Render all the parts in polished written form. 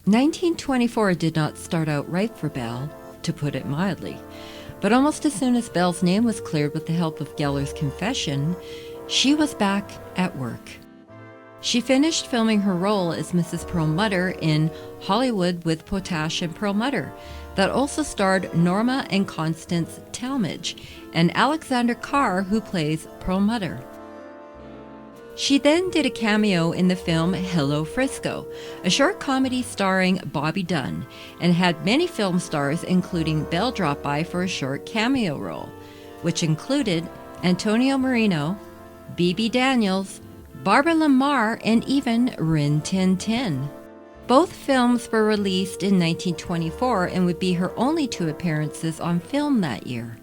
1924 did not start out right for Belle, to put it mildly. But almost as soon as Belle's name was cleared with the help of Geller's confession, she was back at work. She finished filming her role as Mrs. Perlmutter in Hollywood with Potash and Perlmutter, that also starred Norma and Constance Talmadge, and Alexander Carr, who plays Perlmutter. She then did a cameo in the film Hello Frisco, a short comedy starring Bobby Dunn, and had many film stars, including Belle drop by for a short cameo role, which included Antonio Marino, Bebe Daniels, Barbara Lamar, and even Rin Tin Tin. Both films were released in 1924 and would be her only two appearances on film that year.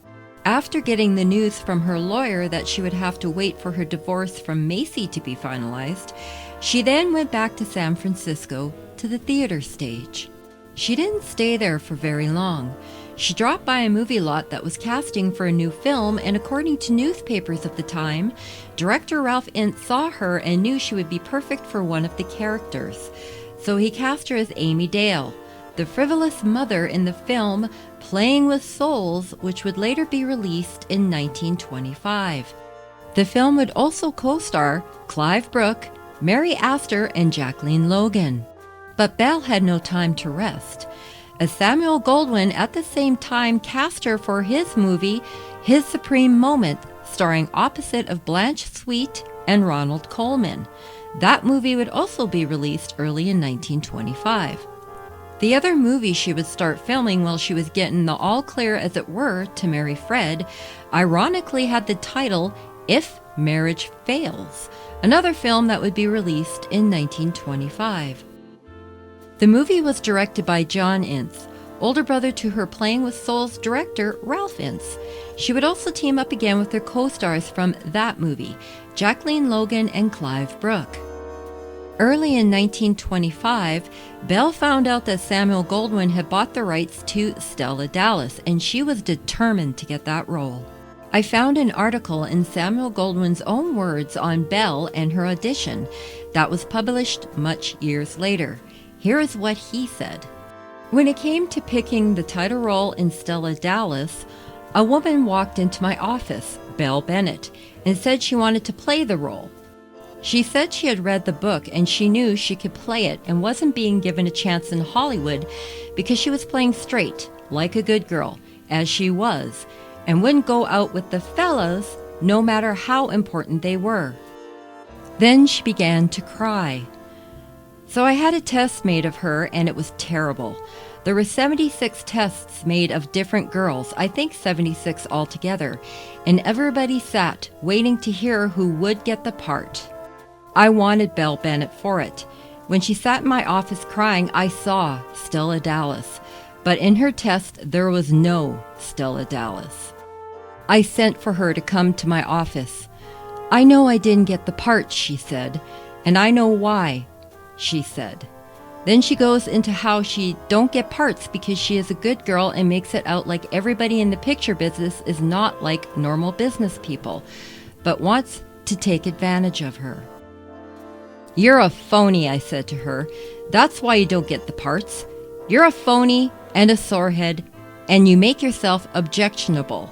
After getting the news from her lawyer that she would have to wait for her divorce from Macy to be finalized, she then went back to San Francisco to the theater stage. She didn't stay there for very long. She dropped by a movie lot that was casting for a new film, and according to newspapers of the time, director Ralph Ince saw her and knew she would be perfect for one of the characters. So he cast her as Amy Dale, the frivolous mother in the film Playing with Souls, which would later be released in 1925. The film would also co-star Clive Brook, Mary Astor, and Jacqueline Logan. But Belle had no time to rest, as Samuel Goldwin at the same time cast her for his movie His Supreme Moment, starring opposite of Blanche Sweet and Ronald Colman. That movie would also be released early in 1925. The other movie she would start filming while she was getting the all clear, as it were, to marry Fred, ironically had the title If Marriage Fails, another film that would be released in 1925. The movie was directed by John Ince, older brother to her Playing with Souls director Ralph Ince. She would also team up again with her co-stars from that movie, Jacqueline Logan and Clive Brook. Early in 1925, Belle found out that Samuel Goldwyn had bought the rights to Stella Dallas, and she was determined to get that role. I found an article in Samuel Goldwyn's own words on Belle and her audition that was published much years later. Here is what he said. When it came to picking the title role in Stella Dallas, a woman walked into my office, Belle Bennett, and said she wanted to play the role. She said she had read the book and she knew she could play it and wasn't being given a chance in Hollywood because she was playing straight, like a good girl, as she was, and wouldn't go out with the fellas no matter how important they were. Then she began to cry. So I had a test made of her, and it was terrible. There were 76 tests made of different girls, I think 76 altogether, and everybody sat waiting to hear who would get the part. I wanted Belle Bennett for it. When she sat in my office crying, I saw Stella Dallas, but in her test there was no Stella Dallas. I sent for her to come to my office. I know I didn't get the part, she said, and I know why, she said. Then she goes into how she don't get parts because she is a good girl and makes it out like everybody in the picture business is not like normal business people, but wants to take advantage of her. You're a phony, I said to her. That's why you don't get the parts. You're a phony and a sorehead, and you make yourself objectionable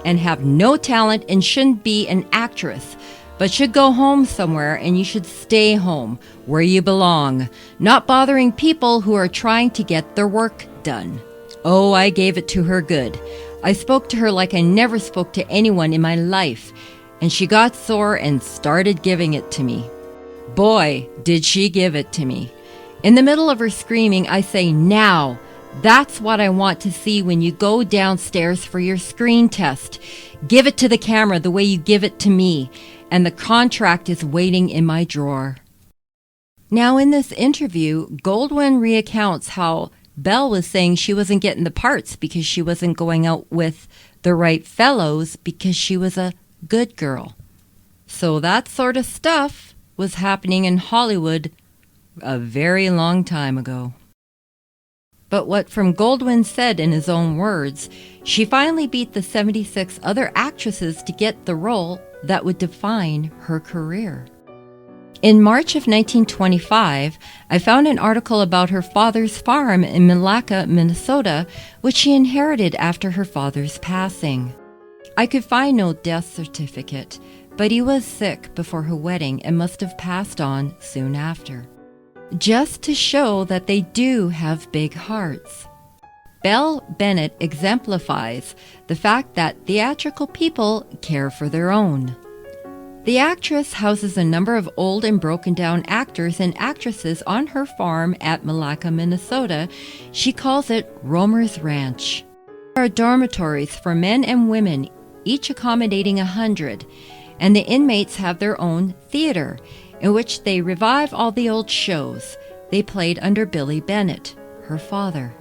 and have no talent and shouldn't be an actress, but should go home somewhere, and you should stay home where you belong, not bothering people who are trying to get their work done. Oh, I gave it to her good. I spoke to her like I never spoke to anyone in my life, and she got sore and started giving it to me. Boy, did she give it to me. In the middle of her screaming, I say, now, that's what I want to see when you go downstairs for your screen test. Give it to the camera the way you give it to me, and the contract is waiting in my drawer. Now, in this interview, Goldwyn recounts how Belle was saying she wasn't getting the parts because she wasn't going out with the right fellows because she was a good girl. So that sort of stuff was happening in Hollywood a very long time ago. But what from Goldwyn said in his own words, she finally beat the 76 other actresses to get the role that would define her career. In March of 1925, I found an article about her father's farm in Malacca, Minnesota, which she inherited after her father's passing. I could find no death certificate, but he was sick before her wedding and must have passed on soon after. Just to show that they do have big hearts. Belle Bennett exemplifies the fact that theatrical people care for their own. The actress houses a number of old and broken down actors and actresses on her farm at Malacca, Minnesota. She calls it Romer's Ranch. There are dormitories for men and women, each accommodating 100, and the inmates have their own theater, in which they revive all the old shows they played under Belle Bennett, her father.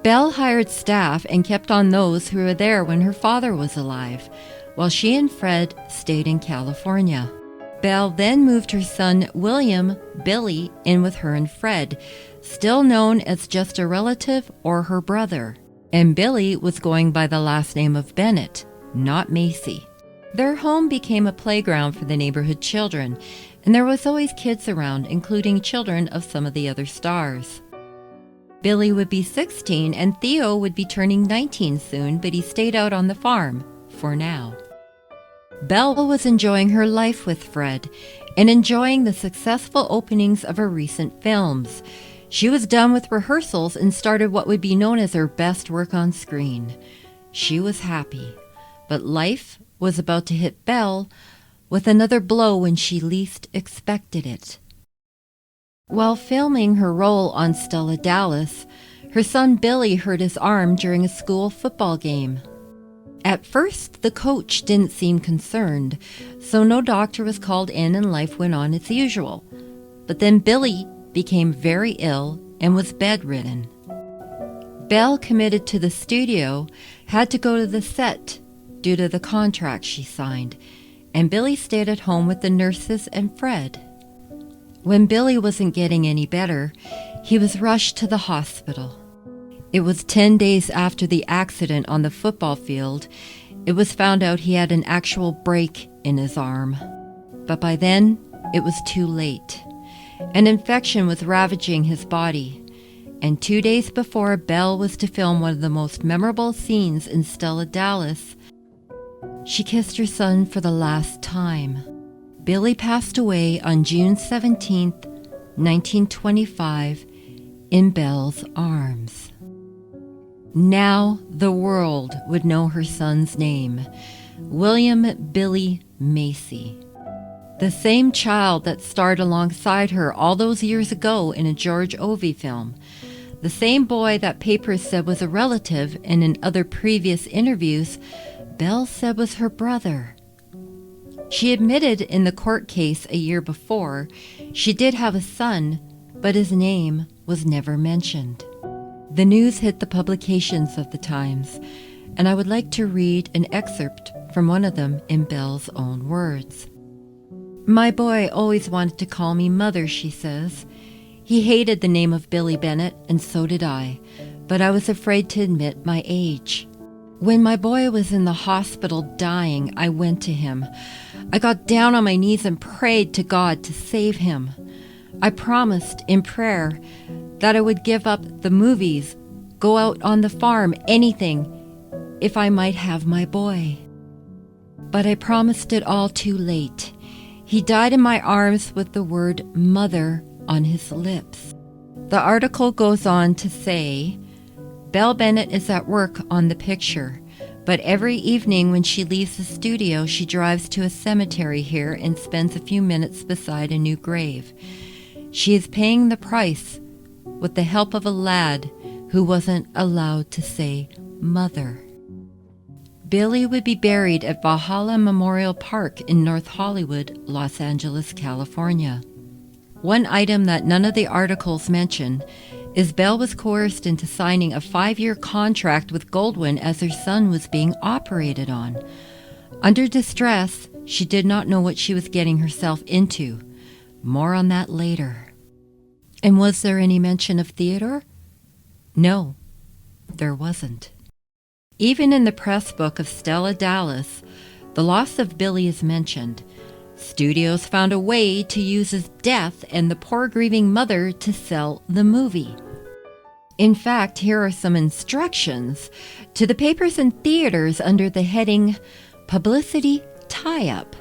Belle hired staff and kept on those who were there when her father was alive, while she and Fred stayed in California. Belle then moved her son William, Billy, in with her and Fred, still known as just a relative or her brother, and Billy was going by the last name of Bennett, not Macy. Their home became a playground for the neighborhood children, and there was always kids around, including children of some of the other stars. Billy would be 16 and Theo would be turning 19 soon, but he stayed out on the farm for now. Belle was enjoying her life with Fred and enjoying the successful openings of her recent films. She was done with rehearsals and started what would be known as her best work on screen. She was happy, but life was about to hit Belle with another blow when she least expected it. While filming her role on Stella Dallas, her son Billy hurt his arm during a school football game. At first, the coach didn't seem concerned, so no doctor was called in and life went on as usual. But then Billy became very ill and was bedridden. Belle, committed to the studio, had to go to the set due to the contract she signed, and Billy stayed at home with the nurses and Fred. When Billy wasn't getting any better, he was rushed to the hospital. It was 10 days after the accident on the football field. It was found out he had an actual break in his arm. But by then, it was too late. An infection was ravaging his body. And 2 days before Belle was to film one of the most memorable scenes in Stella Dallas, she kissed her son for the last time. Billy passed away on June 17, 1925, in Belle's arms. Now the world would know her son's name, William Billy Macy. The same child that starred alongside her all those years ago in a George Ovey film. The same boy that papers said was a relative, and in other previous interviews, Belle said was her brother. She admitted in the court case a year before she did have a son, but his name was never mentioned. The news hit the publications of the times, and I would like to read an excerpt from one of them in Belle's own words. "My boy always wanted to call me Mother," she says. "He hated the name of Belle Bennett, and so did I, but I was afraid to admit my age. When my boy was in the hospital dying, I went to him. I got down on my knees and prayed to God to save him. I promised in prayer that I would give up the movies, go out on the farm, anything, if I might have my boy. But I promised it all too late. He died in my arms with the word mother on his lips." The article goes on to say, Belle Bennett is at work on the picture, but every evening when she leaves the studio, she drives to a cemetery here and spends a few minutes beside a new grave. She is paying the price with the help of a lad who wasn't allowed to say mother. Billy would be buried at Valhalla Memorial Park in North Hollywood, Los Angeles, California. One item that none of the articles mention is Belle was coerced into signing a 5-year contract with Goldwin as her son was being operated on. Under distress, she did not know what she was getting herself into. More on that later. And was there any mention of theater? No, there wasn't. Even in the press book of Stella Dallas, the loss of Billy is mentioned, Studios found a way to use his death and the poor grieving mother to sell the movie. In fact, here are some instructions to the papers and theaters under the heading Publicity Tie-Up.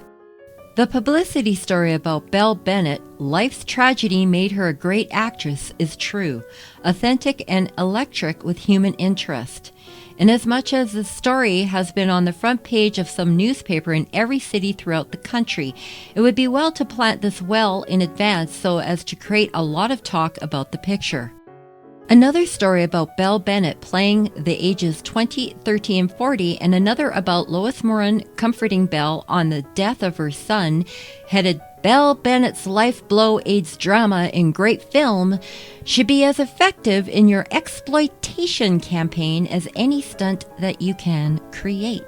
The publicity story about Belle Bennett, life's tragedy made her a great actress, is true, authentic and electric with human interest. Inasmuch as the story has been on the front page of some newspaper in every city throughout the country, it would be well to plant this well in advance so as to create a lot of talk about the picture. Another story about Belle Bennett playing the ages 20, 30, and 40, and another about Lois Moran comforting Belle on the death of her son, headed Belle Bennett's Life Blow AIDS Drama in Great Film, should be as effective in your exploitation campaign as any stunt that you can create.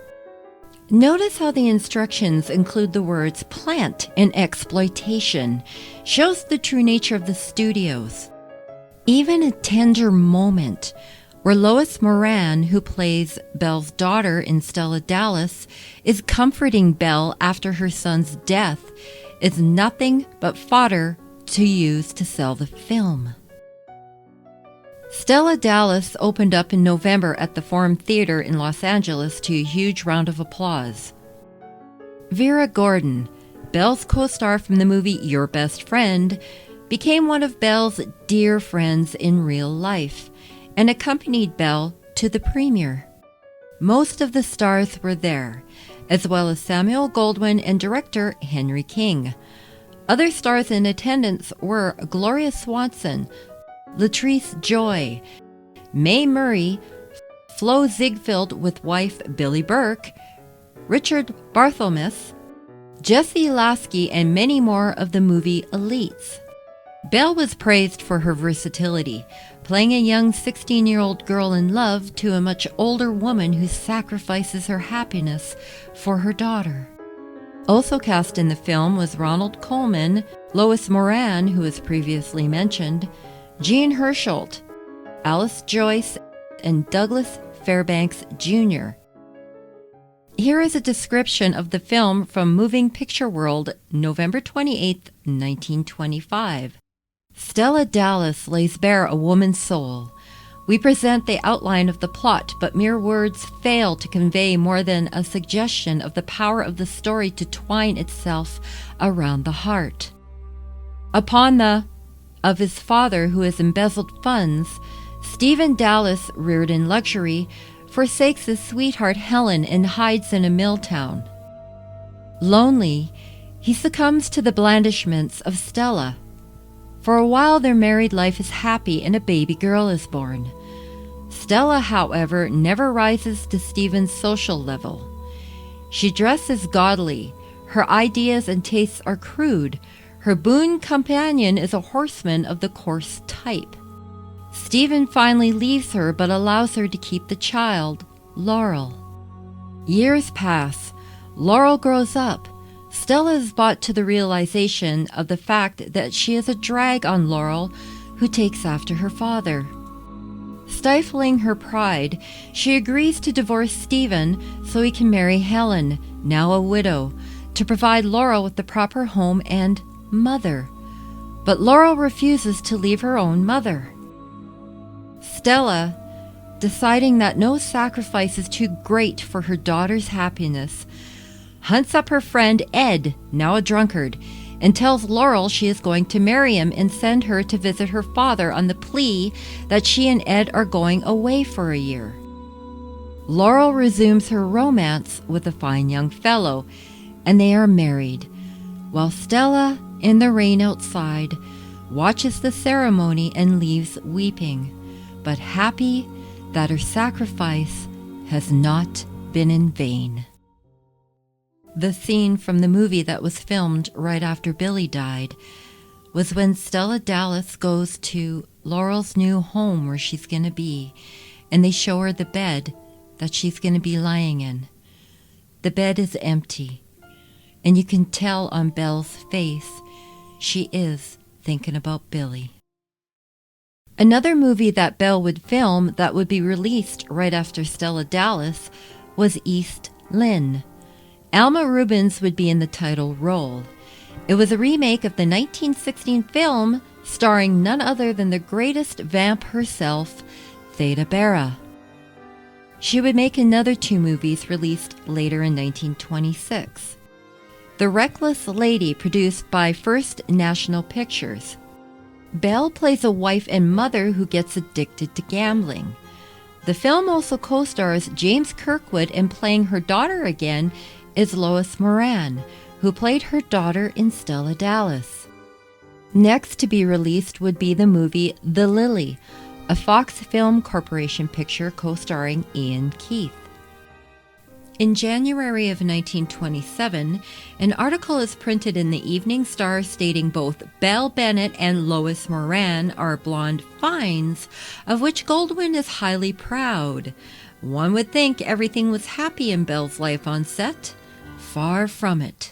Notice how the instructions include the words plant and exploitation. Shows the true nature of the studios. Even a tender moment where Lois Moran, who plays Belle's daughter in Stella Dallas, is comforting Belle after her son's death, is nothing but fodder to use to sell the film. Stella Dallas opened up in November at the Forum Theater in Los Angeles to a huge round of applause. Vera Gordon, Belle's co-star from the movie Your Best Friend, became one of Belle's dear friends in real life and accompanied Belle to the premiere. Most of the stars were there, as well as Samuel Goldwin and director Henry King. Other stars in attendance were Gloria Swanson, Latrice Joy, Mae Murray, Flo Ziegfeld with wife Billy Burke, Richard Barthelmess, Jesse Lasky, and many more of the movie elites. Belle was praised for her versatility, playing a young 16-year-old girl in love to a much older woman who sacrifices her happiness for her daughter. Also cast in the film was Ronald Colman, Lois Moran, who was previously mentioned, Jean Hersholt, Alice Joyce, and Douglas Fairbanks Jr. Here is a description of the film from Moving Picture World, November 28, 1925. Stella Dallas lays bare a woman's soul. We present the outline of the plot, but mere words fail to convey more than a suggestion of the power of the story to twine itself around the heart. Upon the of his father, who has embezzled funds, Stephen Dallas, reared in luxury, forsakes his sweetheart Helen and hides in a mill town. Lonely, he succumbs to the blandishments of Stella. For a while their married life is happy and a baby girl is born. Stella, however, never rises to Stephen's social level. She dresses gaudily, her ideas and tastes are crude, her boon companion is a horseman of the coarse type. Stephen finally leaves her but allows her to keep the child, Laurel. Years pass. Laurel grows up. Stella is brought to the realization of the fact that she is a drag on Laurel, who takes after her father. Stifling her pride, she agrees to divorce Stephen so he can marry Helen, now a widow, to provide Laurel with the proper home and mother. But Laurel refuses to leave her own mother. Stella, deciding that no sacrifice is too great for her daughter's happiness, hunts up her friend Ed, now a drunkard, and tells Laurel she is going to marry him and send her to visit her father on the plea that she and Ed are going away for a year. Laurel resumes her romance with a fine young fellow, and they are married, while Stella, in the rain outside, watches the ceremony and leaves weeping, but happy that her sacrifice has not been in vain. The scene from the movie that was filmed right after Billy died was when Stella Dallas goes to Laurel's new home where she's going to be, and they show her the bed that she's going to be lying in. The bed is empty, and you can tell on Belle's face she is thinking about Billy. Another movie that Belle would film that would be released right after Stella Dallas was East Lynne. Alma Rubens would be in the title role. It was a remake of the 1916 film starring none other than the greatest vamp herself, Theda Bara. She would make another 2 movies released later in 1926. The Reckless Lady, produced by First National Pictures. Belle plays a wife and mother who gets addicted to gambling. The film also co-stars James Kirkwood, and playing her daughter again is Lois Moran, who played her daughter in Stella Dallas. Next to be released would be the movie The Lily, a Fox Film Corporation picture co-starring Ian Keith. In January of 1927, an article is printed in the Evening Star stating both Belle Bennett and Lois Moran are blonde finds, of which Goldwin is highly proud. One would think everything was happy in Belle's life on set. Far from it.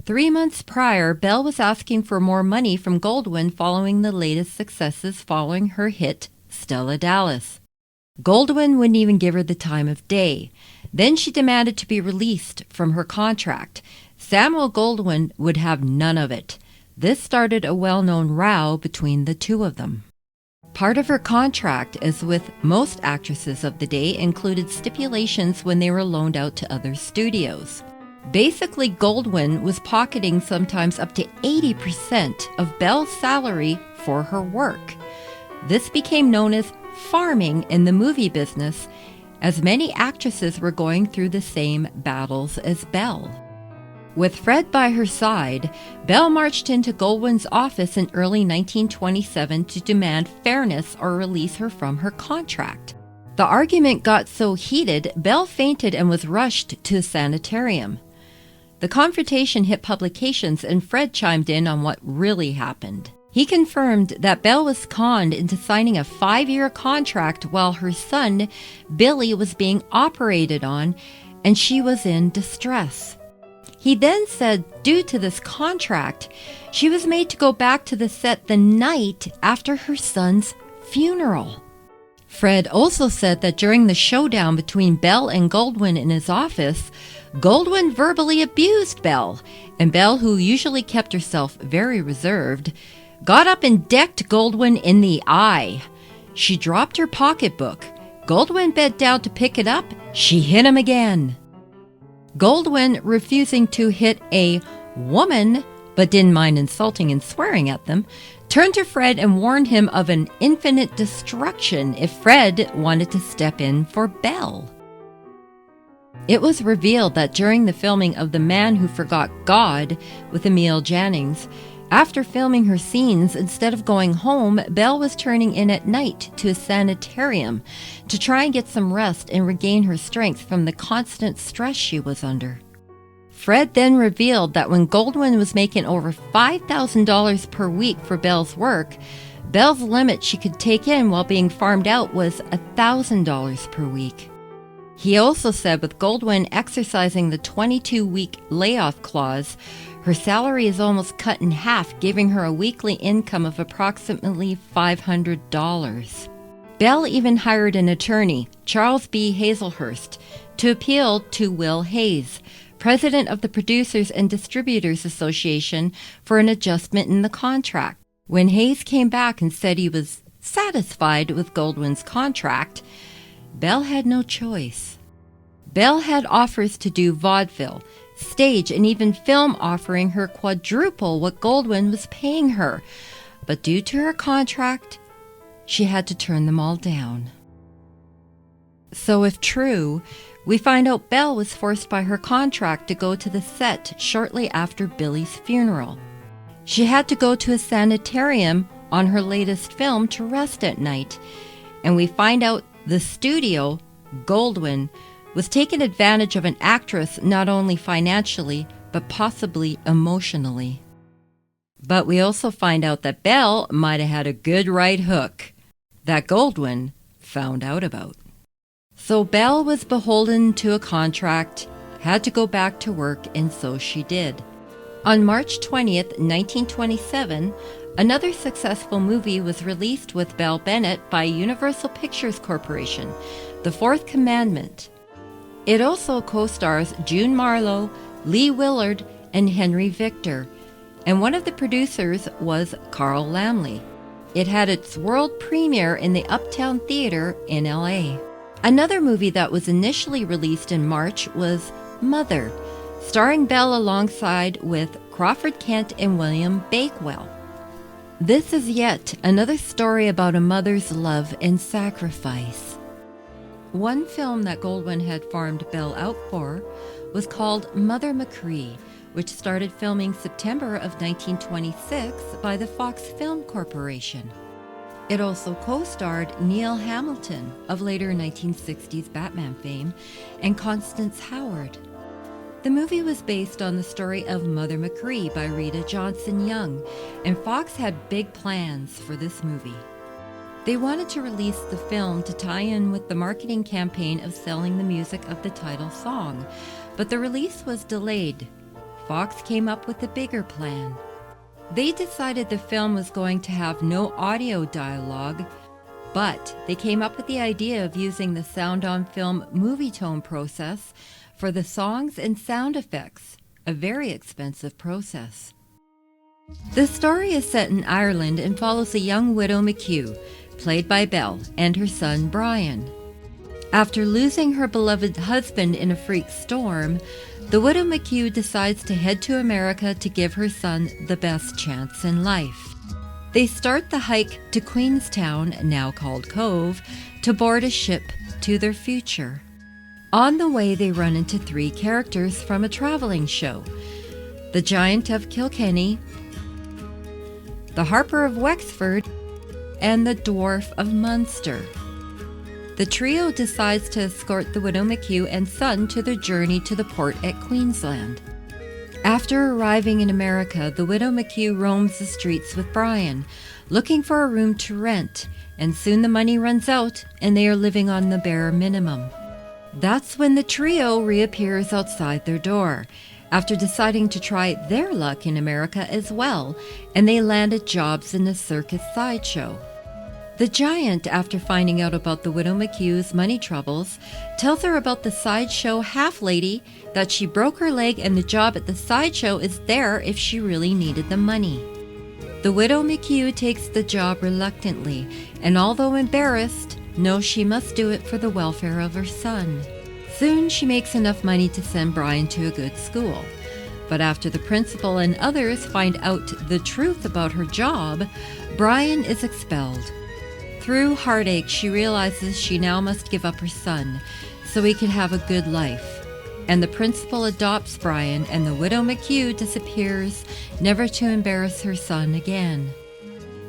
3 months prior, Belle was asking for more money from Goldwin following the latest successes following her hit Stella Dallas. Goldwin wouldn't even give her the time of day. Then she demanded to be released from her contract. Samuel Goldwin would have none of it. This started a well-known row between the two of them. Part of her contract, as with most actresses of the day, included stipulations when they were loaned out to other studios. Basically, Goldwin was pocketing sometimes up to 80% of Belle's salary for her work. This became known as farming in the movie business, as many actresses were going through the same battles as Belle. With Fred by her side, Belle marched into Goldwyn's office in early 1927 to demand fairness or release her from her contract. The argument got so heated, Belle fainted and was rushed to a sanitarium. The confrontation hit publications, and Fred chimed in on what really happened. He confirmed that Belle was conned into signing a 5-year contract while her son, Billy, was being operated on, and she was in distress. He then said due to this contract, she was made to go back to the set the night after her son's funeral. Fred also said that during the showdown between Belle and Goldwin in his office, Goldwin verbally abused Belle, and Belle, who usually kept herself very reserved, got up and decked Goldwin in the eye. She dropped her pocketbook. Goldwin bent down to pick it up. She hit him again. Goldwin, refusing to hit a woman, but didn't mind insulting and swearing at them, turned to Fred and warned him of an infinite destruction if Fred wanted to step in for Belle. It was revealed that during the filming of The Man Who Forgot God with Emil Jannings, after filming her scenes, instead of going home, Belle was turning in at night to a sanitarium to try and get some rest and regain her strength from the constant stress she was under. Fred then revealed that when Goldwin was making over $5,000 per week for Belle's work, Belle's limit she could take in while being farmed out was $1,000 per week. He also said with Goldwin exercising the 22-week layoff clause, her salary is almost cut in half, giving her a weekly income of approximately $500. Belle even hired an attorney, Charles B. Hazelhurst, to appeal to Will Hayes, president of the Producers and Distributors Association, for an adjustment in the contract. When Hayes came back and said he was satisfied with Goldwyn's contract, Belle had no choice. Belle had offers to do vaudeville, stage, and even film offering her quadruple what Goldwin was paying her, but due to her contract, she had to turn them all down. So if true, we find out Belle was forced by her contract to go to the set shortly after Billy's funeral. She had to go to a sanitarium on her latest film to rest at night, and we find out the studio, Goldwin, was taking advantage of an actress not only financially, but possibly emotionally. But we also find out that Belle might have had a good right hook that Goldwin found out about. So Belle was beholden to a contract, had to go back to work, and so she did. On March 20th, 1927, another successful movie was released with Belle Bennett by Universal Pictures Corporation, The Fourth Commandment. It also co-stars June Marlowe, Lee Willard, and Henry Victor, and one of the producers was Carl Laemmle. It had its world premiere in the Uptown Theater in LA. Another movie that was initially released in March was Mother, starring Belle alongside with Crawford Kent and William Bakewell. This is yet another story about a mother's love and sacrifice. One film that Goldwin had farmed Belle out for was called Mother McCree, which started filming September of 1926 by the Fox Film Corporation. It also co-starred Neil Hamilton of later 1960s Batman fame and Constance Howard. The movie was based on the story of Mother McCree by Rita Johnson Young, and Fox had big plans for this movie. They wanted to release the film to tie in with the marketing campaign of selling the music of the title song, but the release was delayed. Fox came up with a bigger plan. They decided the film was going to have no audio dialogue, but they came up with the idea of using the sound-on-film movie tone process for the songs and sound effects, a very expensive process. The story is set in Ireland and follows a young widow McHugh, played by Belle, and her son Brian. After losing her beloved husband in a freak storm, the widow McHugh decides to head to America to give her son the best chance in life. They start the hike to Queenstown, now called Cove, to board a ship to their future. On the way, they run into three characters from a traveling show: the Giant of Kilkenny, the Harper of Wexford, and the Dwarf of Munster. The trio decides to escort the widow McHugh and son to their journey to the port at Queensland. After arriving in America, the widow McHugh roams the streets with Brian, looking for a room to rent, and soon the money runs out and they are living on the bare minimum. That's when the trio reappears outside their door, after deciding to try their luck in America as well, and they landed jobs in a circus sideshow. The Giant, after finding out about the widow McHugh's money troubles, tells her about the sideshow half-lady, that she broke her leg and the job at the sideshow is there if she really needed the money. The widow McHugh takes the job reluctantly, and although embarrassed, knows she must do it for the welfare of her son. Soon she makes enough money to send Brian to a good school. But after the principal and others find out the truth about her job, Brian is expelled. Through heartache, she realizes she now must give up her son so he can have a good life. And the principal adopts Brian, and the widow McHugh disappears, never to embarrass her son again.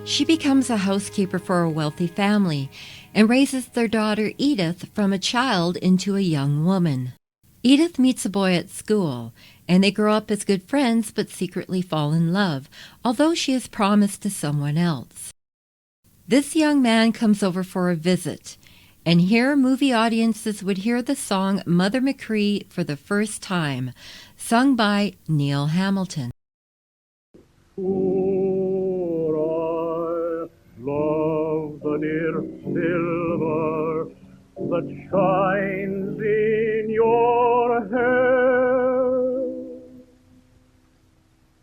She becomes a housekeeper for a wealthy family and raises their daughter Edith from a child into a young woman. Edith meets a boy at school, and they grow up as good friends but secretly fall in love, although she is promised to someone else. This young man comes over for a visit, and here movie audiences would hear the song Mother McCree for the first time, sung by Neil Hamilton. Love the dear silver that shines in your hair,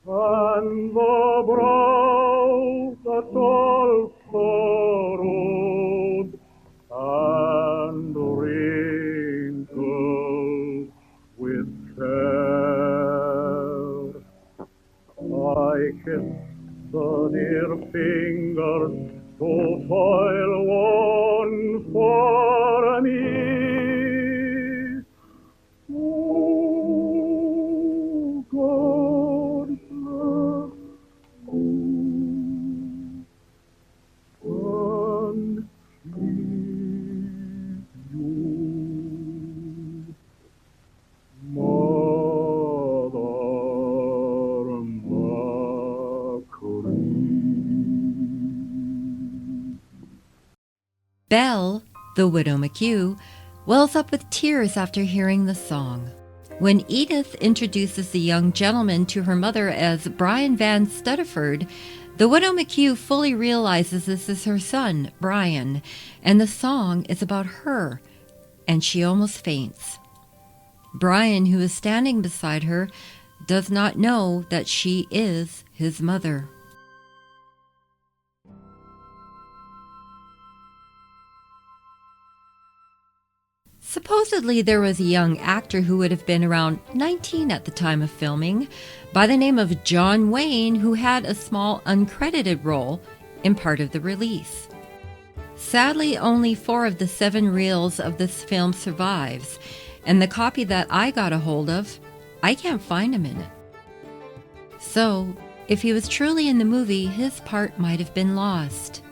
and the brow that's all furrowed and wrinkled with care. I kiss the dear fingers so toil-worn for me. Oh, God bless you and keep you, Mother McCree. Belle, the widow McHugh, wells up with tears after hearing the song. When Edith introduces the young gentleman to her mother as Brian Van Stutteford, the widow McHugh fully realizes this is her son, Brian, and the song is about her, and she almost faints. Brian, who is standing beside her, does not know that she is his his mother. Supposedly, there was a young actor who would have been around 19 at the time of filming by the name of John Wayne, who had a small uncredited role in part of the release. Sadly, only 4 of the 7 reels of this film survives, and the copy that I got a hold of, I can't find him in it. So, if he was truly in the movie, his part might have been lost.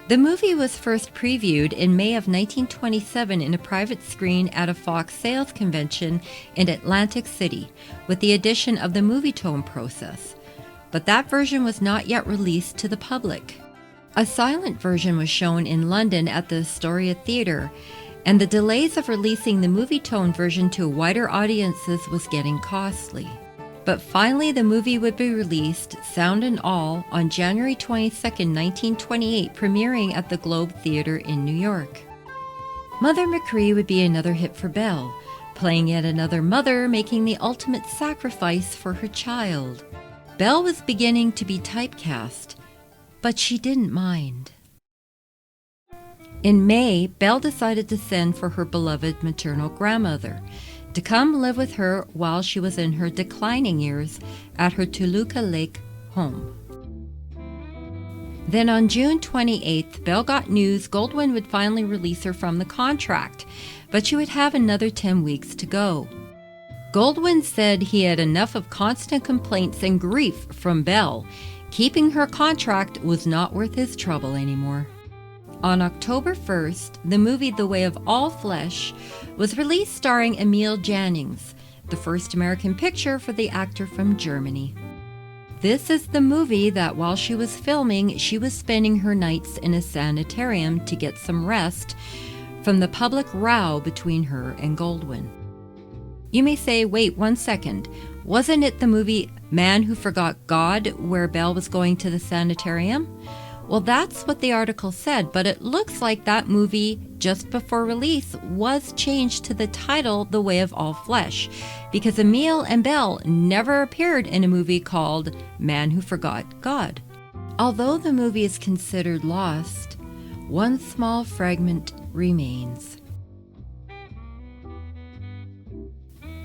The movie was first previewed in May of 1927 in a private screen at a Fox sales convention in Atlantic City, with the addition of the Movietone process, but that version was not yet released to the public. A silent version was shown in London at the Astoria Theatre, and the delays of releasing the Movietone version to wider audiences was getting costly. But finally the movie would be released, sound and all, on January 22, 1928, premiering at the Globe Theatre in New York. Mother McCree would be another hit for Belle, playing yet another mother making the ultimate sacrifice for her child. Belle was beginning to be typecast, but she didn't mind. In May, Belle decided to send for her beloved maternal grandmother to come live with her while she was in her declining years at her Toluca Lake home. Then on June 28th, Belle got news Goldwin would finally release her from the contract, but she would have another 10 weeks to go. Goldwin said he had enough of constant complaints and grief from Belle. Keeping her contract was not worth his trouble anymore. On October 1st, the movie The Way of All Flesh was released, starring Emil Jannings, the first American picture for the actor from Germany. This is the movie that while she was filming, she was spending her nights in a sanitarium to get some rest from the public row between her and Goldwin. You may say, wait 1 second, wasn't it the movie Man Who Forgot God where Belle was going to the sanitarium? Well, that's what the article said, but it looks like that movie, just before release, was changed to the title The Way of All Flesh, because Emil and Belle never appeared in a movie called Man Who Forgot God. Although the movie is considered lost, one small fragment remains.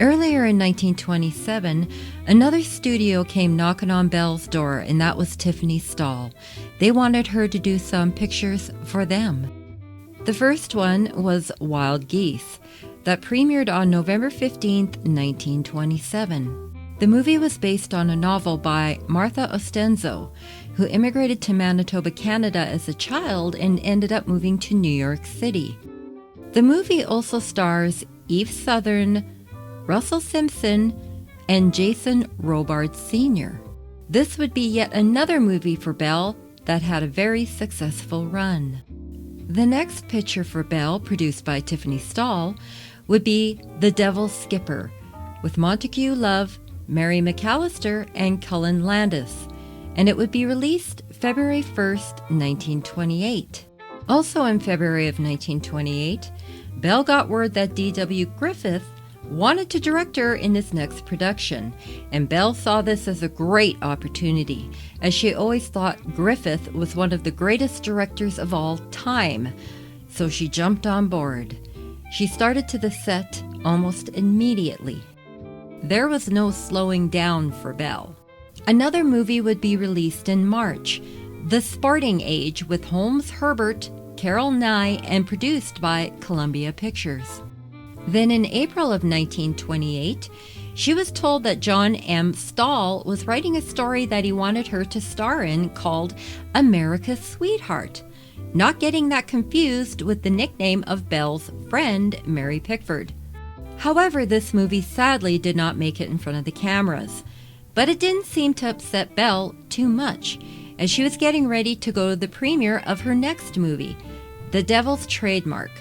Earlier in 1927, another studio came knocking on Belle's door, and that was Tiffany Stahl. They wanted her to do some pictures for them. The first one was Wild Geese, that premiered on November 15, 1927. The movie was based on a novel by Martha Ostenzo, who immigrated to Manitoba, Canada as a child and ended up moving to New York City. The movie also stars Eve Southern, Russell Simpson, and Jason Robards Sr. This would be yet another movie for Belle that had a very successful run. The next picture for Belle, produced by Tiffany Stahl, would be The Devil's Skipper, with Montague Love, Mary McAllister, and Cullen Landis, and it would be released February 1st, 1928. Also in February of 1928, Belle got word that D.W. Griffith wanted to direct her in his next production, and Belle saw this as a great opportunity, as she always thought Griffith was one of the greatest directors of all time, so she jumped on board. She started to the set almost immediately. There was no slowing down for Belle. Another movie would be released in March, The Sporting Age, with Holmes Herbert, Carol Nye, and produced by Columbia Pictures. Then in April of 1928, she was told that John M. Stahl was writing a story that he wanted her to star in called America's Sweetheart, not getting that confused with the nickname of Belle's friend, Mary Pickford. However, this movie sadly did not make it in front of the cameras, but it didn't seem to upset Belle too much, as she was getting ready to go to the premiere of her next movie, The Devil's Trademark,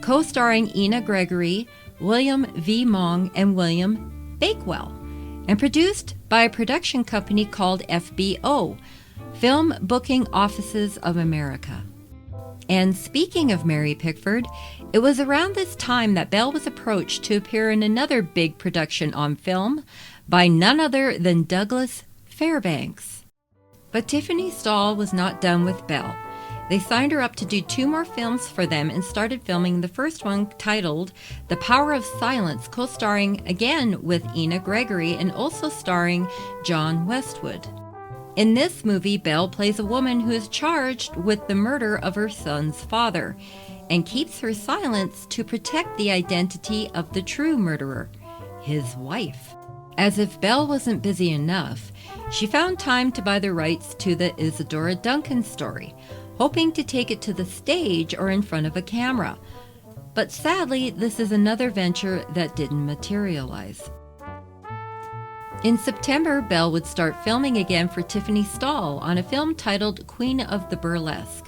co-starring Ina Gregory, William V. Mong, and William Bakewell, and produced by a production company called FBO, Film Booking Offices of America. And speaking of Mary Pickford, it was around this time that Belle was approached to appear in another big production on film by none other than Douglas Fairbanks. But Tiffany Stahl was not done with Belle. They signed her up to do 2 more films for them and started filming the first one, titled The Power of Silence, co-starring again with Ina Gregory and also starring John Westwood. In this movie, Belle plays a woman who is charged with the murder of her son's father and keeps her silence to protect the identity of the true murderer, his wife. As if Belle wasn't busy enough, she found time to buy the rights to the Isadora Duncan story, hoping to take it to the stage or in front of a camera. But sadly, this is another venture that didn't materialize. In September, Belle would start filming again for Tiffany Stahl on a film titled Queen of the Burlesque.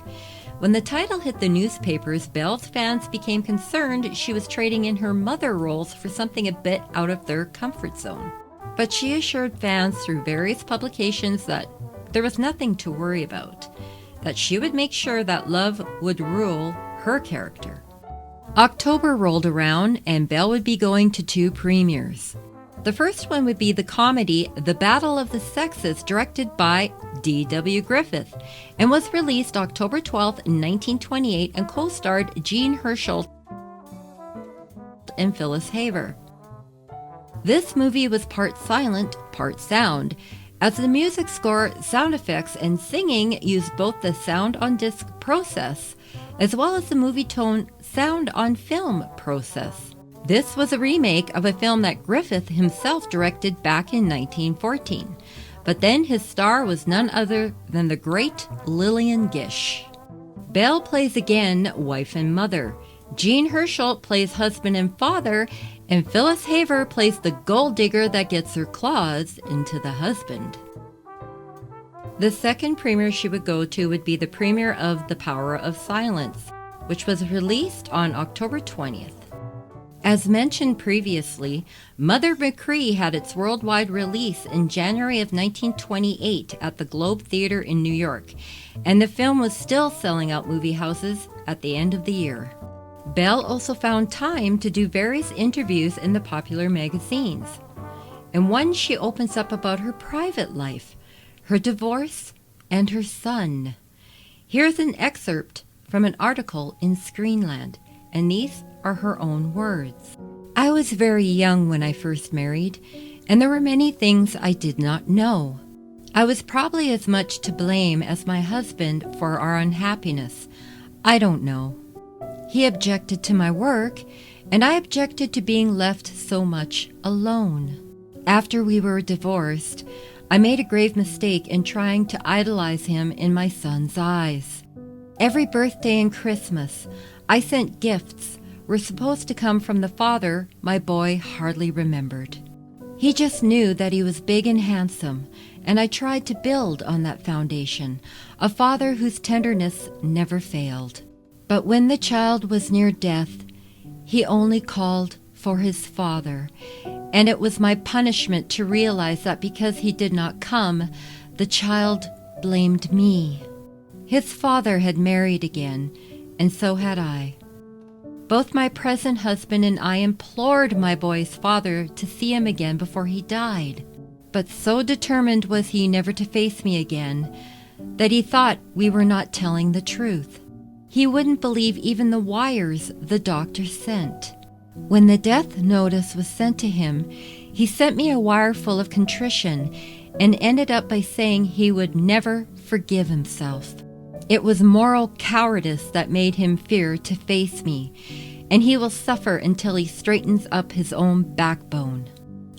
When the title hit the newspapers, Belle's fans became concerned she was trading in her mother roles for something a bit out of their comfort zone. But she assured fans through various publications that there was nothing to worry about, that she would make sure that love would rule her character. October rolled around and Belle would be going to 2 premieres. The first one would be the comedy The Battle of the Sexes, directed by D.W. Griffith, and was released October 12, 1928, and co-starred Jean Hersholt and Phyllis Haver. This movie was part silent, part sound, as the music score, sound effects, and singing used both the sound-on-disc process as well as the movie tone sound-on-film process. This was a remake of a film that Griffith himself directed back in 1914, but then his star was none other than the great Lillian Gish. Belle plays again wife and mother, Jean Hersholt plays husband and father, and Phyllis Haver plays the gold digger that gets her claws into the husband. The second premiere she would go to would be the premiere of The Power of Silence, which was released on October 20th. As mentioned previously, Mother McCree had its worldwide release in January of 1928 at the Globe Theatre in New York, and the film was still selling out movie houses at the end of the year. Belle also found time to do various interviews in the popular magazines. In one, she opens up about her private life, her divorce, and her son. Here's an excerpt from an article in Screenland, and these are her own words. I was very young when I first married, and there were many things I did not know. I was probably as much to blame as my husband for our unhappiness. I don't know. He objected to my work, and I objected to being left so much alone. After we were divorced, I made a grave mistake in trying to idolize him in my son's eyes. Every birthday and Christmas, I sent gifts were supposed to come from the father my boy hardly remembered. He just knew that he was big and handsome, and I tried to build on that foundation, a father whose tenderness never failed. But when the child was near death, he only called for his father, and it was my punishment to realize that because he did not come, the child blamed me. His father had married again, and so had I. Both my present husband and I implored my boy's father to see him again before he died, but so determined was he never to face me again that he thought we were not telling the truth. He wouldn't believe even the wires the doctor sent. When the death notice was sent to him, he sent me a wire full of contrition and ended up by saying he would never forgive himself. It was moral cowardice that made him fear to face me, and he will suffer until he straightens up his own backbone.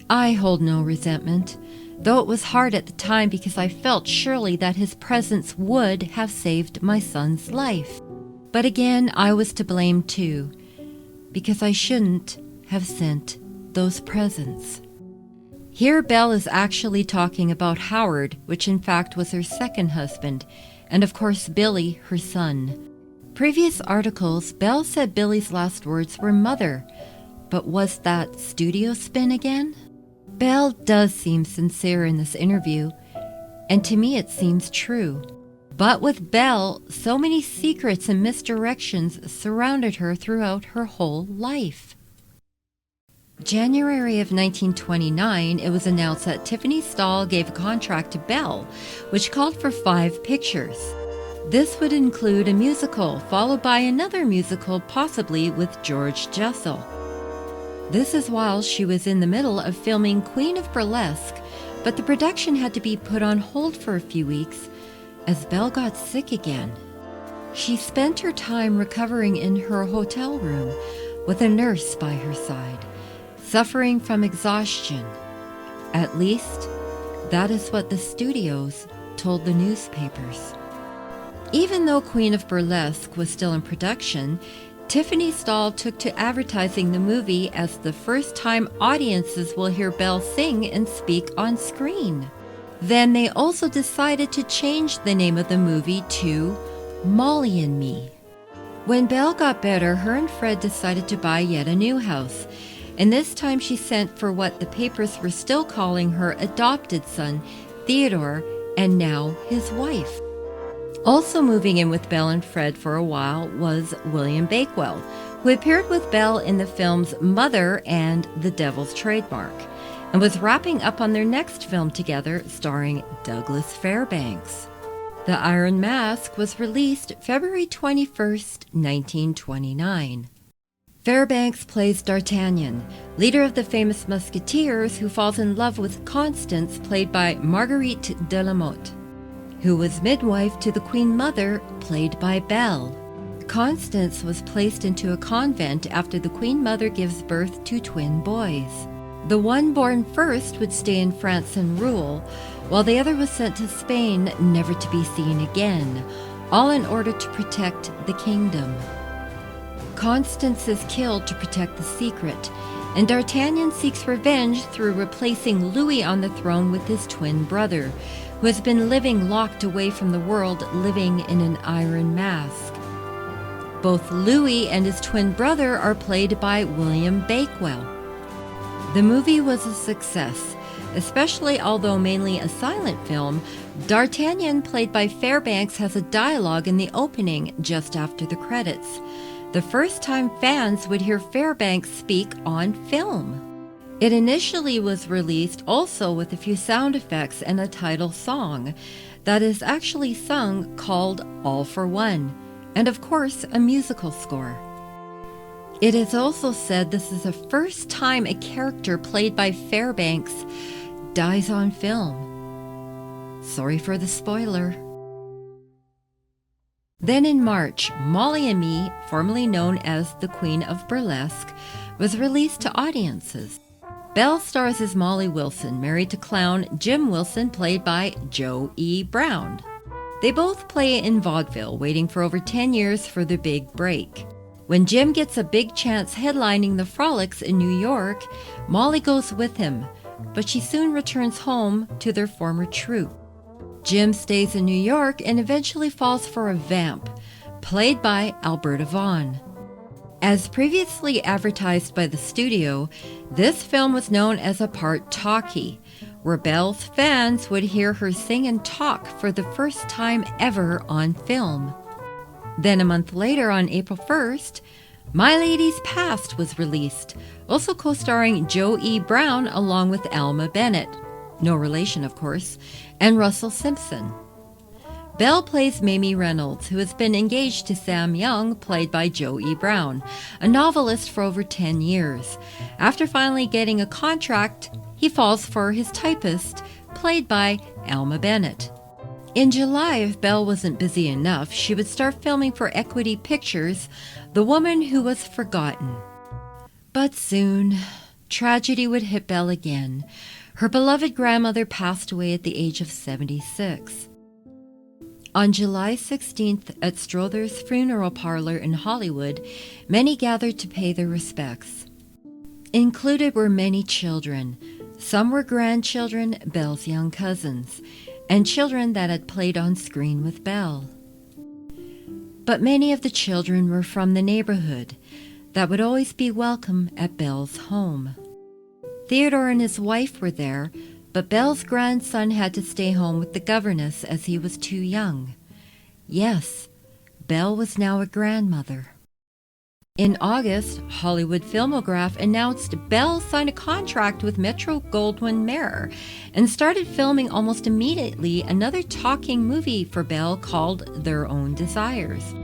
I hold no resentment, though it was hard at the time because I felt surely that his presence would have saved my son's life. But again, I was to blame too, because I shouldn't have sent those presents. Here Belle is actually talking about Howard, which in fact was her second husband, and of course Billy, her son. Previous articles, Belle said Billy's last words were mother, but was that studio spin again? Belle does seem sincere in this interview, and to me it seems true. But with Belle, so many secrets and misdirections surrounded her throughout her whole life. January of 1929, it was announced that Tiffany Stahl gave a contract to Belle, which called for 5 pictures. This would include a musical, followed by another musical, possibly with George Jessel. This is while she was in the middle of filming Queen of Burlesque, but the production had to be put on hold for a few weeks as Belle got sick again. She spent her time recovering in her hotel room with a nurse by her side, suffering from exhaustion. At least, that is what the studios told the newspapers. Even though Queen of Burlesque was still in production, Tiffany Stahl took to advertising the movie as the first time audiences will hear Belle sing and speak on screen. Then they also decided to change the name of the movie to Molly and Me. When Belle got better, her and Fred decided to buy yet a new house, and this time she sent for what the papers were still calling her adopted son, Theodore, and now his wife. Also moving in with Belle and Fred for a while was William Bakewell, who appeared with Belle in the films Mother and The Devil's Trademark, and was wrapping up on their next film together starring Douglas Fairbanks. The Iron Mask was released February 21st, 1929. Fairbanks plays D'Artagnan, leader of the famous Musketeers, who falls in love with Constance, played by Marguerite de la Motte, who was midwife to the Queen Mother, played by Belle. Constance was placed into a convent after the Queen Mother gives birth to twin boys. The one born first would stay in France and rule, while the other was sent to Spain, never to be seen again, all in order to protect the kingdom. Constance is killed to protect the secret, and D'Artagnan seeks revenge through replacing Louis on the throne with his twin brother, who has been living locked away from the world, living in an iron mask. Both Louis and his twin brother are played by William Bakewell. The movie was a success, especially although mainly a silent film. D'Artagnan, played by Fairbanks, has a dialogue in the opening just after the credits, the first time fans would hear Fairbanks speak on film. It initially was released also with a few sound effects and a title song that is actually sung called All for One, and of course a musical score. It is also said this is the first time a character played by Fairbanks dies on film. Sorry for the spoiler. Then in March, Molly and Me, formerly known as the Queen of Burlesque, was released to audiences. Belle stars as Molly Wilson, married to clown Jim Wilson, played by Joe E. Brown. They both play in vaudeville, waiting for over 10 years for their big break. When Jim gets a big chance headlining the Frolics in New York, Molly goes with him, but she soon returns home to their former troupe. Jim stays in New York and eventually falls for a vamp, played by Alberta Vaughn. As previously advertised by the studio, this film was known as a part talkie, where Belle's fans would hear her sing and talk for the first time ever on film. Then a month later, on April 1st, My Lady's Past was released, also co-starring Joe E. Brown along with Alma Bennett, no relation of course, and Russell Simpson. Belle plays Mamie Reynolds, who has been engaged to Sam Young, played by Joe E. Brown, a novelist for over 10 years. After finally getting a contract, he falls for his typist, played by Alma Bennett. In July, if Belle wasn't busy enough, she would start filming for Equity Pictures, The Woman Who Was Forgotten. But soon, tragedy would hit Belle again. Her beloved grandmother passed away at the age of 76. On July 16th, at Strother's funeral parlor in Hollywood, many gathered to pay their respects. Included were many children. Some were grandchildren, Belle's young cousins, and children that had played on screen with Belle. But many of the children were from the neighborhood that would always be welcome at Belle's home. Theodore and his wife were there, but Belle's grandson had to stay home with the governess as he was too young. Yes, Belle was now a grandmother. In August, Hollywood Filmograph announced Belle signed a contract with Metro-Goldwyn-Mayer and started filming almost immediately another talking movie for Belle called Their Own Desires.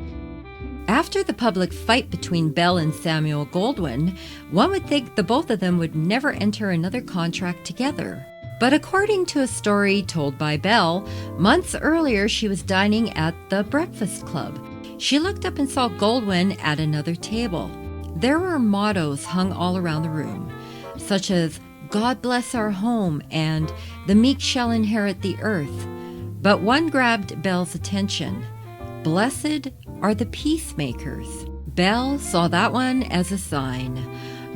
After the public fight between Belle and Samuel Goldwyn, one would think the both of them would never enter another contract together. But according to a story told by Belle, months earlier she was dining at the Breakfast Club. She looked up and saw Goldwyn at another table. There were mottos hung all around the room, such as "God bless our home" and "The meek shall inherit the earth." But one grabbed Belle's attention. "Blessed are the peacemakers." Belle saw that one as a sign,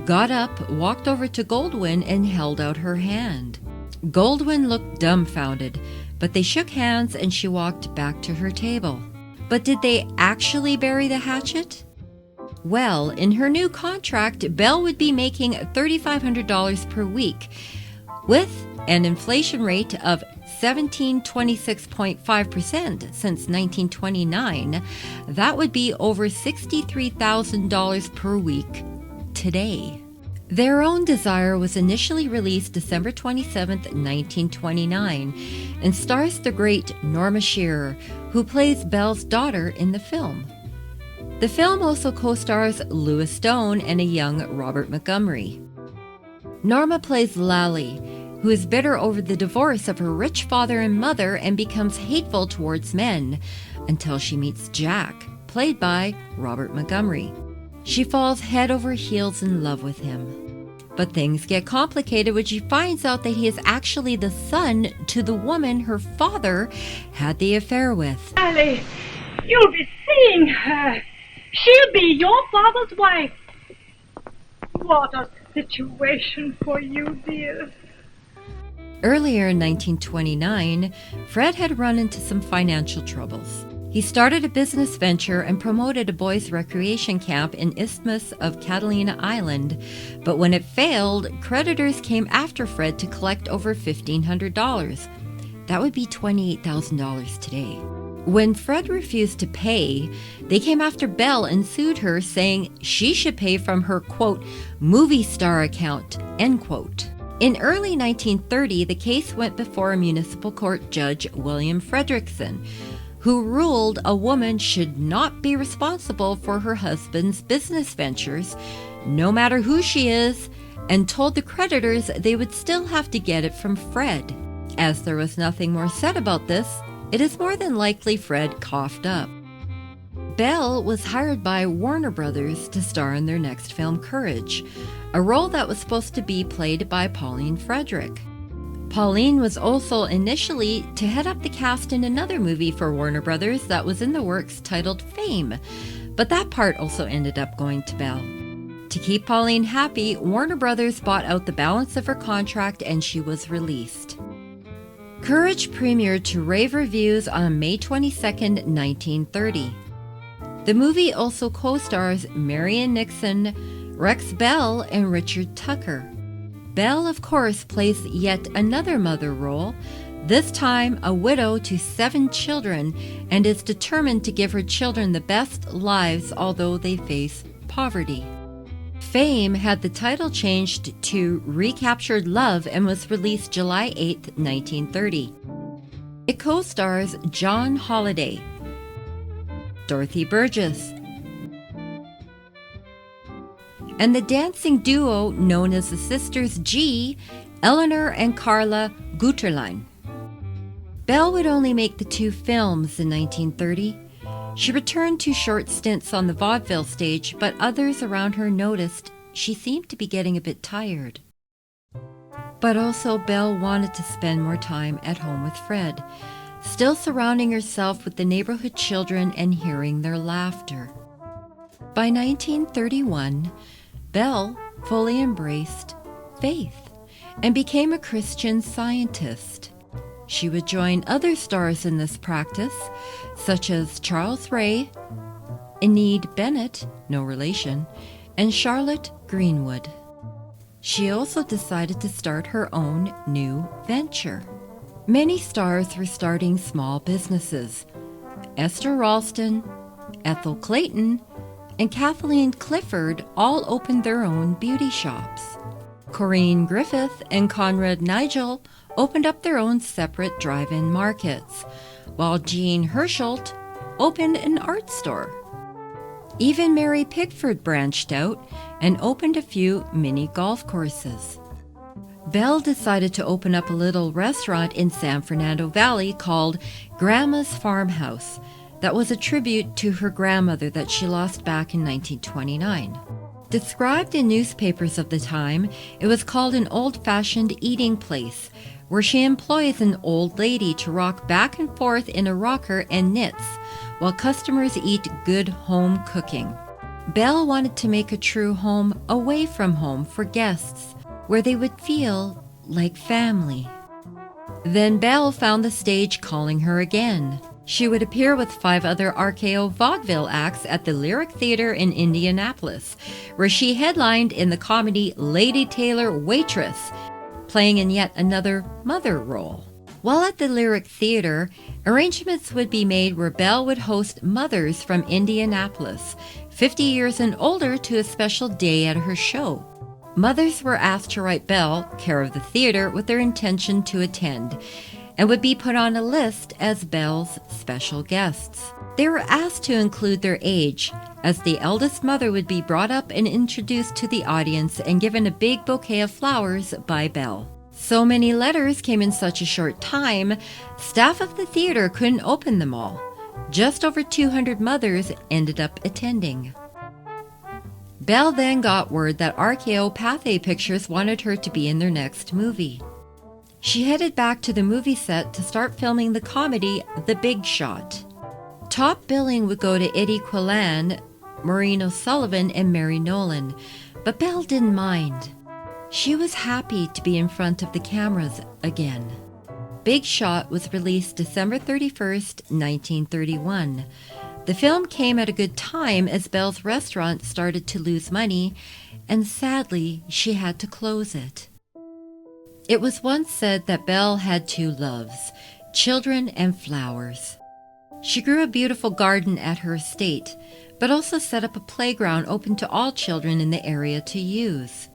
got up, walked over to Goldwyn, and held out her hand. Goldwyn looked dumbfounded, but they shook hands and she walked back to her table. But did they actually bury the hatchet? Well, in her new contract, Belle would be making $3,500 per week. With an inflation rate of 1726.5% since 1929, that would be over $63,000 per week today. Their Own Desire was initially released December 27, 1929, and stars the great Norma Shearer, who plays Belle's daughter in the film. The film also co-stars Louis Stone and a young Robert Montgomery. Norma plays Lally, who is bitter over the divorce of her rich father and mother and becomes hateful towards men, until she meets Jack, played by Robert Montgomery. She falls head over heels in love with him. But things get complicated when she finds out that he is actually the son to the woman her father had the affair with. Sally, you'll be seeing her. She'll be your father's wife. What a situation for you, dear. Earlier in 1929, Fred had run into some financial troubles. He started a business venture and promoted a boys' recreation camp in Isthmus of Catalina Island, but when it failed, creditors came after Fred to collect over $1,500. That would be $28,000 today. When Fred refused to pay, they came after Belle and sued her, saying she should pay from her, quote, movie star account, end quote. In early 1930, the case went before a municipal court judge, William Frederickson, who ruled a woman should not be responsible for her husband's business ventures, no matter who she is, and told the creditors they would still have to get it from Fred. As there was nothing more said about this, it is more than likely Fred coughed up. Belle was hired by Warner Brothers to star in their next film, Courage, a role that was supposed to be played by Pauline Frederick. Pauline was also initially to head up the cast in another movie for Warner Brothers that was in the works titled Fame, but that part also ended up going to Belle. To keep Pauline happy, Warner Brothers bought out the balance of her contract and she was released. Courage premiered to rave reviews on May 22, 1930. The movie also co-stars Marion Nixon, Rex Bell, and Richard Tucker. Belle, of course, plays yet another mother role, this time a widow to 7 children, and is determined to give her children the best lives although they face poverty. Fame had the title changed to Recaptured Love and was released July 8, 1930. It co-stars John Holliday, Dorothy Burgess, and the dancing duo known as the Sisters G, Eleanor and Carla Guterlein. Belle would only make the 2 films in 1930. She returned to short stints on the vaudeville stage, but others around her noticed she seemed to be getting a bit tired. But also Belle wanted to spend more time at home with Fred, still surrounding herself with the neighborhood children and hearing their laughter. By 1931, Belle fully embraced faith and became a Christian Scientist. She would join other stars in this practice, such as Charles Ray, Achaidh Bennett, no relation, and Charlotte Greenwood. She also decided to start her own new venture. Many stars were starting small businesses. Esther Ralston, Ethel Clayton, and Kathleen Clifford all opened their own beauty shops. Corinne Griffith and Conrad Nigel opened up their own separate drive-in markets, while Jean Herschelt opened an art store. Even Mary Pickford branched out and opened a few mini golf courses. Belle decided to open up a little restaurant in San Fernando Valley called Grandma's Farmhouse that was a tribute to her grandmother that she lost back in 1929. Described in newspapers of the time, it was called an old-fashioned eating place, where she employs an old lady to rock back and forth in a rocker and knits, while customers eat good home cooking. Belle wanted to make a true home away from home for guests, where they would feel like family. Then Belle found the stage calling her again. She would appear with 5 other RKO vaudeville acts at the Lyric Theater in Indianapolis, where she headlined in the comedy Lady Taylor Waitress, playing in yet another mother role. While at the Lyric Theater, arrangements would be made where Belle would host mothers from Indianapolis, 50 years and older, to a special day at her show. Mothers were asked to write Belle, care of the theater, with their intention to attend, and would be put on a list as Belle's special guests. They were asked to include their age, as the eldest mother would be brought up and introduced to the audience and given a big bouquet of flowers by Belle. So many letters came in such a short time, staff of the theater couldn't open them all. Just over 200 mothers ended up attending. Belle then got word that RKO Pathé Pictures wanted her to be in their next movie. She headed back to the movie set to start filming the comedy The Big Shot. Top billing would go to Eddie Quillan, Maureen O'Sullivan, and Mary Nolan, but Belle didn't mind. She was happy to be in front of the cameras again. Big Shot was released December 31st, 1931. The film came at a good time as Belle's restaurant started to lose money, and sadly, she had to close it. It was once said that Belle had 2 loves, children and flowers. She grew a beautiful garden at her estate, but also set up a playground open to all children in the area to use.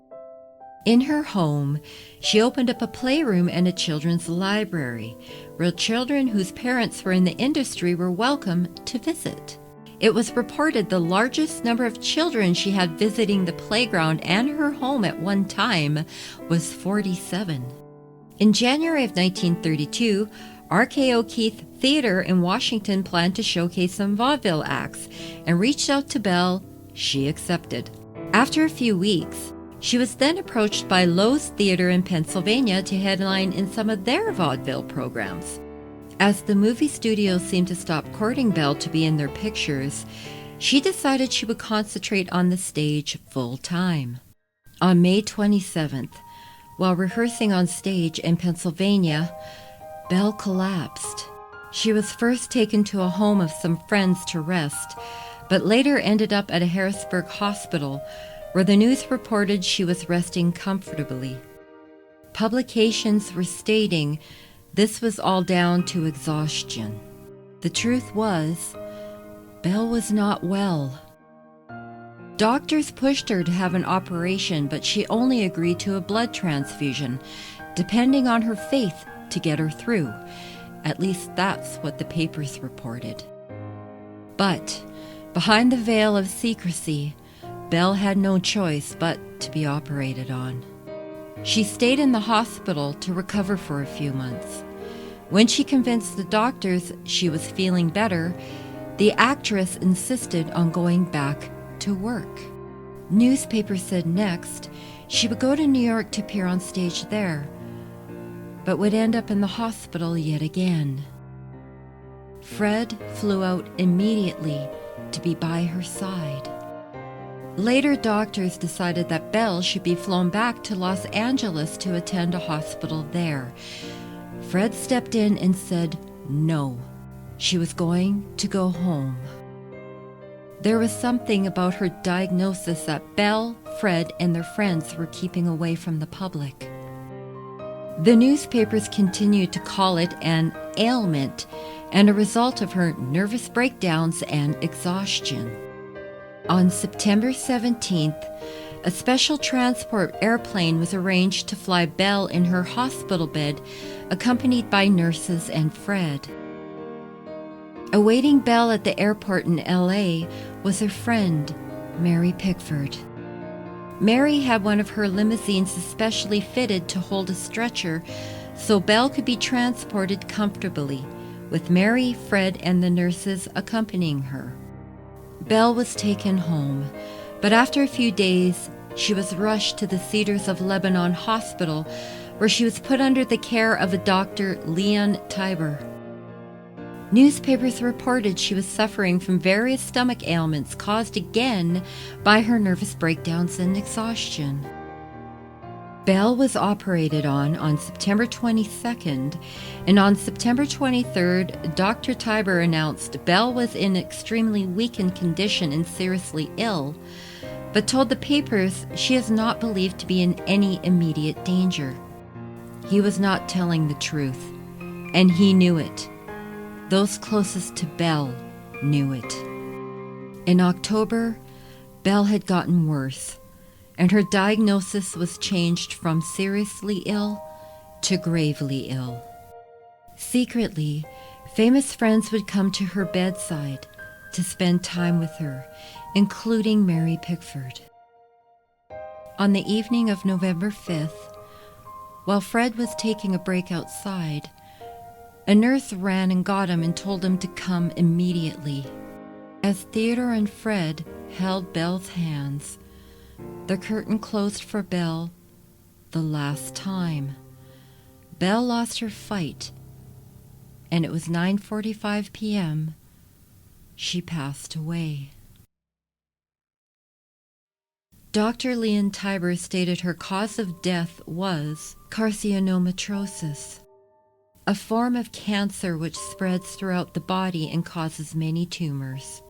In her home, she opened up a playroom and a children's library, where children whose parents were in the industry were welcome to visit. It was reported the largest number of children she had visiting the playground and her home at one time was 47. In January of 1932, RKO Keith Theater in Washington planned to showcase some vaudeville acts and reached out to Belle. She accepted. After a few weeks, she was then approached by Lowe's Theater in Pennsylvania to headline in some of their vaudeville programs. As the movie studios seemed to stop courting Belle to be in their pictures, she decided she would concentrate on the stage full-time. On May 27th, while rehearsing on stage in Pennsylvania, Belle collapsed. She was first taken to a home of some friends to rest, but later ended up at a Harrisburg hospital, where the news reported she was resting comfortably. Publications were stating this was all down to exhaustion. The truth was, Belle was not well. Doctors pushed her to have an operation, but she only agreed to a blood transfusion, depending on her faith to get her through. At least that's what the papers reported. But behind the veil of secrecy, Belle had no choice but to be operated on. She stayed in the hospital to recover for a few months. When she convinced the doctors she was feeling better, the actress insisted on going back to work. Newspapers said next she would go to New York to appear on stage there, but would end up in the hospital yet again. Fred flew out immediately to be by her side. Later, doctors decided that Belle should be flown back to Los Angeles to attend a hospital there. Fred stepped in and said no, she was going to go home. There was something about her diagnosis that Belle, Fred, and their friends were keeping away from the public. The newspapers continued to call it an ailment and a result of her nervous breakdowns and exhaustion. On September 17th, a special transport airplane was arranged to fly Belle in her hospital bed, accompanied by nurses and Fred. Awaiting Belle at the airport in L.A. was her friend, Mary Pickford. Mary had one of her limousines especially fitted to hold a stretcher so Belle could be transported comfortably, with Mary, Fred, and the nurses accompanying her. Belle was taken home, but after a few days, she was rushed to the Cedars of Lebanon Hospital, where she was put under the care of a Dr. Leon Tiber. Newspapers reported she was suffering from various stomach ailments caused again by her nervous breakdowns and exhaustion. Belle was operated on September 22nd, and on September 23rd, Dr. Tiber announced Belle was in extremely weakened condition and seriously ill, but told the papers she is not believed to be in any immediate danger. He was not telling the truth, and he knew it. Those closest to Belle knew it. In October, Belle had gotten worse, and her diagnosis was changed from seriously ill to gravely ill. Secretly, famous friends would come to her bedside to spend time with her, including Mary Pickford. On the evening of November 5th, while Fred was taking a break outside, a nurse ran and got him and told him to come immediately. As Theodore and Fred held Belle's hands, the curtain closed for Belle the last time. Belle lost her fight, and it was 9:45 p.m. She passed away. Dr. Leon Tiber stated her cause of death was carcinomatrosis, a form of cancer which spreads throughout the body and causes many tumors.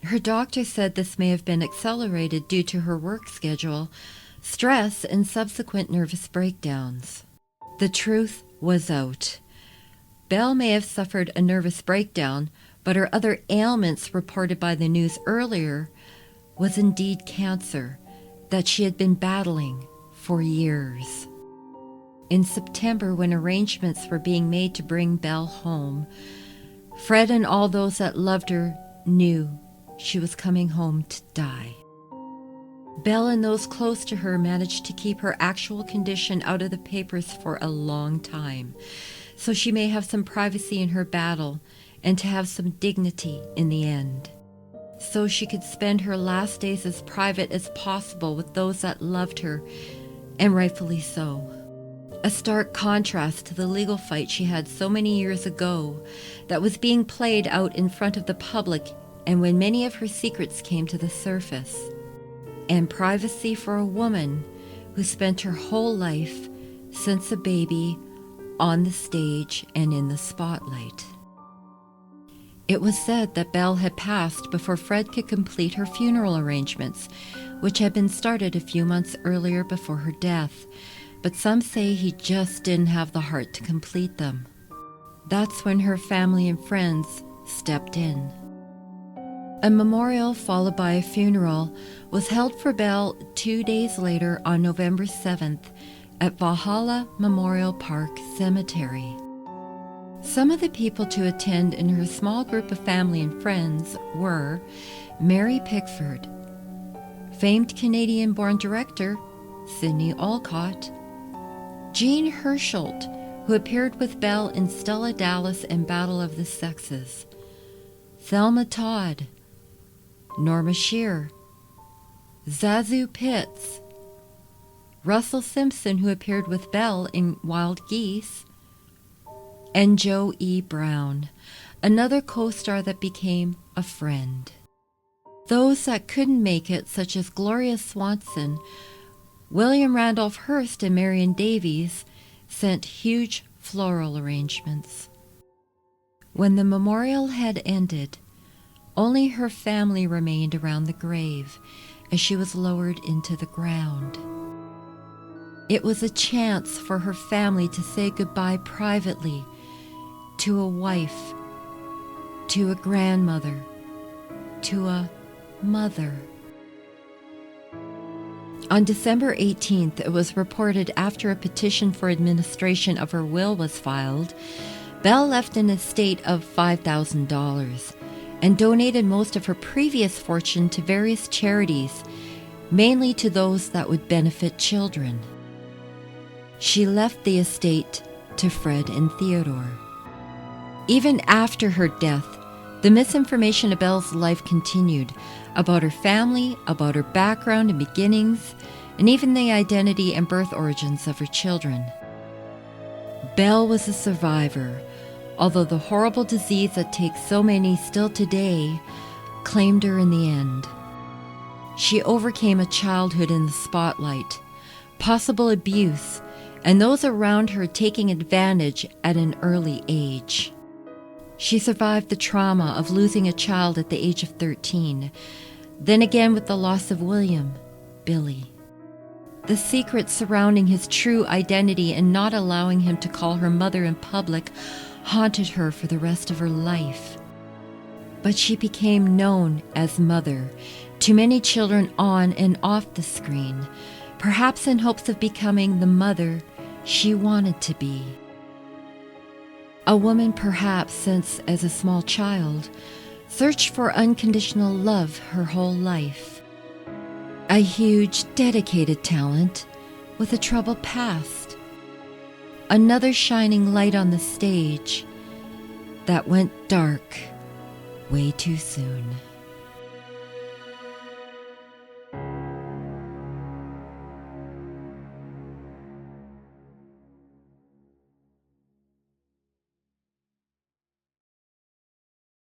Her doctor said this may have been accelerated due to her work schedule, stress, and subsequent nervous breakdowns. The truth was out. Belle may have suffered a nervous breakdown, but her other ailments reported by the news earlier was indeed cancer that she had been battling for years. In September, when arrangements were being made to bring Belle home, Fred and all those that loved her knew she was coming home to die. Belle and those close to her managed to keep her actual condition out of the papers for a long time, so she may have some privacy in her battle and to have some dignity in the end, so she could spend her last days as private as possible with those that loved her, and rightfully so. A stark contrast to the legal fight she had so many years ago that was being played out in front of the public, and when many of her secrets came to the surface. And privacy for a woman who spent her whole life since a baby on the stage and in the spotlight. It was said that Belle had passed before Fred could complete her funeral arrangements, which had been started a few months earlier before her death, but some say he just didn't have the heart to complete them. That's when her family and friends stepped in. A memorial followed by a funeral was held for Belle 2 days later on November 7th at Valhalla Memorial Park Cemetery. Some of the people to attend in her small group of family and friends were Mary Pickford, famed Canadian-born director Sidney Olcott, Jean Hersholt, who appeared with Belle in Stella Dallas and Battle of the Sexes, Thelma Todd, Norma Shear, Zazu Pitts, Russell Simpson, who appeared with Belle in Wild Geese, and Joe E. Brown, another co-star that became a friend. Those that couldn't make it, such as Gloria Swanson, William Randolph Hearst, and Marion Davies, sent huge floral arrangements. When the memorial had ended, only her family remained around the grave as she was lowered into the ground. It was a chance for her family to say goodbye privately to a wife, to a grandmother, to a mother. On December 18th, it was reported after a petition for administration of her will was filed, Belle left an estate of $5,000 and donated most of her previous fortune to various charities, mainly to those that would benefit children. She left the estate to Fred and Theodore. Even after her death, the misinformation of Belle's life continued about her family, about her background and beginnings, and even the identity and birth origins of her children. Belle was a survivor, although the horrible disease that takes so many still today claimed her in the end. She overcame a childhood in the spotlight, possible abuse, and those around her taking advantage at an early age. She survived the trauma of losing a child at the age of 13, then again with the loss of William, Billy. The secret surrounding his true identity and not allowing him to call her mother in public haunted her for the rest of her life. But she became known as Mother to many children on and off the screen, perhaps in hopes of becoming the mother she wanted to be. A woman perhaps since, as a small child, searched for unconditional love her whole life. A huge, dedicated talent with a troubled past. Another shining light on the stage that went dark way too soon.